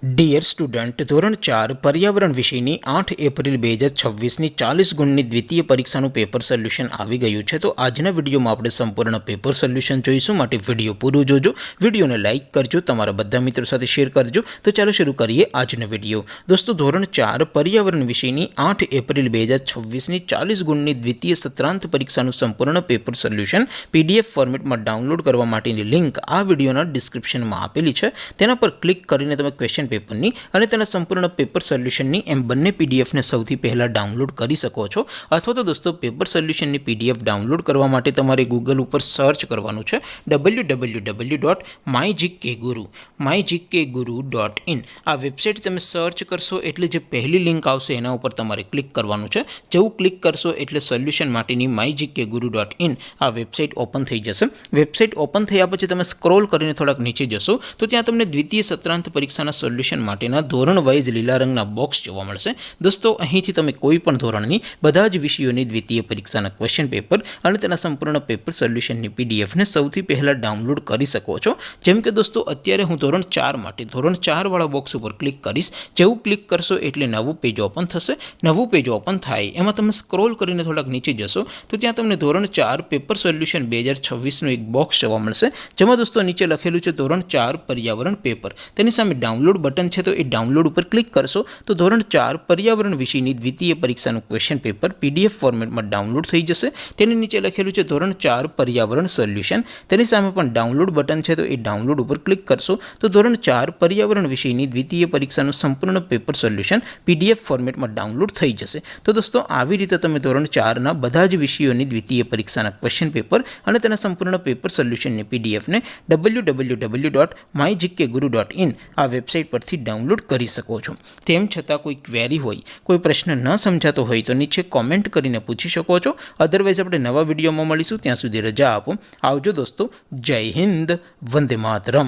Dear student, ધોરણ 4 પર્યાવરણ વિષયની 8 એપ્રિલ 2026ની 40 ગુણની દ્વિતીય પરીક્ષાનું પેપર સોલ્યુશન આવી ગયું છે. તો આજના વિડીયોમાં આપણે સંપૂર્ણ પેપર સોલ્યુશન જોઈશું. માટે વિડીયો પૂરું જોજો, વિડીયોને લાઇક કરજો, તમારા બધા મિત્રો સાથે શેર કરજો. તો ચાલો શરૂ કરીએ આજનો વિડીયો. દોસ્તો, ધોરણ 4 પર્યાવરણ વિષયની 8 એપ્રિલ 2026ની 40 ગુણની દ્વિતીય સત્રાંત પરીક્ષાનું સંપૂર્ણ પેપર સોલ્યુશન PDF ફોર્મેટમાં ડાઉનલોડ કરવા માટેની લિંક આ વિડીયોના ડિસ્ક્રિપ્શનમાં આપેલી છે. તેના પર ક્લિક કરીને તમે ક્વેશ્ચન પેપરની અને તેના સંપૂર્ણ પેપર સોલ્યુશનની એમ બંને પીડીએફને સૌથી પહેલાં ડાઉનલોડ કરી શકો છો. અથવા તો દોસ્તો, પેપર સોલ્યુશનની PDF ડાઉનલોડ કરવા માટે તમારે ગૂગલ ઉપર સર્ચ કરવાનું છે www.mygkguru.in. આ વેબસાઇટ તમે સર્ચ કરશો એટલે જે પહેલી લિંક આવશે એના ઉપર તમારે ક્લિક કરવાનું છે. જેવું ક્લિક કરશો એટલે સોલ્યુશન માટેની mygkguru.in આ વેબસાઇટ ઓપન થઈ જશે. વેબસાઇટ ઓપન થયા પછી તમે સ્ક્રોલ કરીને થોડાક નીચે જશો તો ત્યાં તમને દ્વિતીય સત્રાંત પરીક્ષાના સોલ્યુશન માટેના ધોરણ વાઇઝ લીલા રંગના બોક્સ જોવા મળશે. દોસ્તો, અહીંથી તમે કોઈ પણ ધોરણની બધા જ વિષયોની દ્વિતીય પરીક્ષાના ક્વેશ્ચન પેપર અને તેના સંપૂર્ણ પેપર સોલ્યુશનની PDFને સૌથી પહેલાં ડાઉનલોડ કરી શકો છો. જેમ કે દોસ્તો, અત્યારે હું ધોરણ 4 માટે ધોરણ 4 વાળા બોક્સ ઉપર ક્લિક કરીશ. જેવું ક્લિક કરશો એટલે નવું પેજ ઓપન થશે. નવું પેજ ઓપન થાય એમાં તમે સ્ક્રોલ કરીને થોડાક નીચે જશો તો ત્યાં તમને ધોરણ 4 પેપર સોલ્યુશન 2026નું એક બોક્સ જોવા મળશે. જેમાં દોસ્તો નીચે લખેલું છે ધોરણ 4 પર્યાવરણ પેપર. તેની સામે ડાઉનલોડ બટન છે, તો એ ડાઉનલોડ ઉપર ક્લિક કરશો તો ધોરણ 4 પર્યાવરણ વિષયની દ્વિતીય પરીક્ષાનું ક્વેશ્ચન પેપર PDF ફોર્મેટમાં ડાઉનલોડ થઈ જશે. તેની નીચે લખેલું છે ધોરણ 4 પર્યાવરણ સોલ્યુશન. તેની સામે પણ ડાઉનલોડ બટન છે, તો એ ડાઉનલોડ ઉપર ક્લિક કરશો તો ધોરણ 4 પર્યાવરણ વિષયની દ્વિતીય પરીક્ષાનું સંપૂર્ણ પેપર સોલ્યુશન PDF ફોર્મેટમાં ડાઉનલોડ થઈ જશે. તો દોસ્તો, આવી રીતે તમે ધોરણ 4ના બધા જ વિષયોની દ્વિતીય પરીક્ષાના ક્વેશ્ચન પેપર અને તેના સંપૂર્ણ પેપર સોલ્યુશનની PDFને www.mygkguru.in આ વેબસાઇટ પરથી ડાઉનલોડ કરી શકો છો. તેમ છતાં કોઈ ક્વેરી હોય, કોઈ પ્રશ્ન ન સમજાતો હોય તો નીચે કોમેન્ટ કરીને પૂછી શકો છો. અધરવાઇઝ આપણે નવા વિડીયોમાં મળીશું. ત્યાં સુધી રજા આપો. આવજો દોસ્તો. જય હિન્દ. વંદે માતરમ.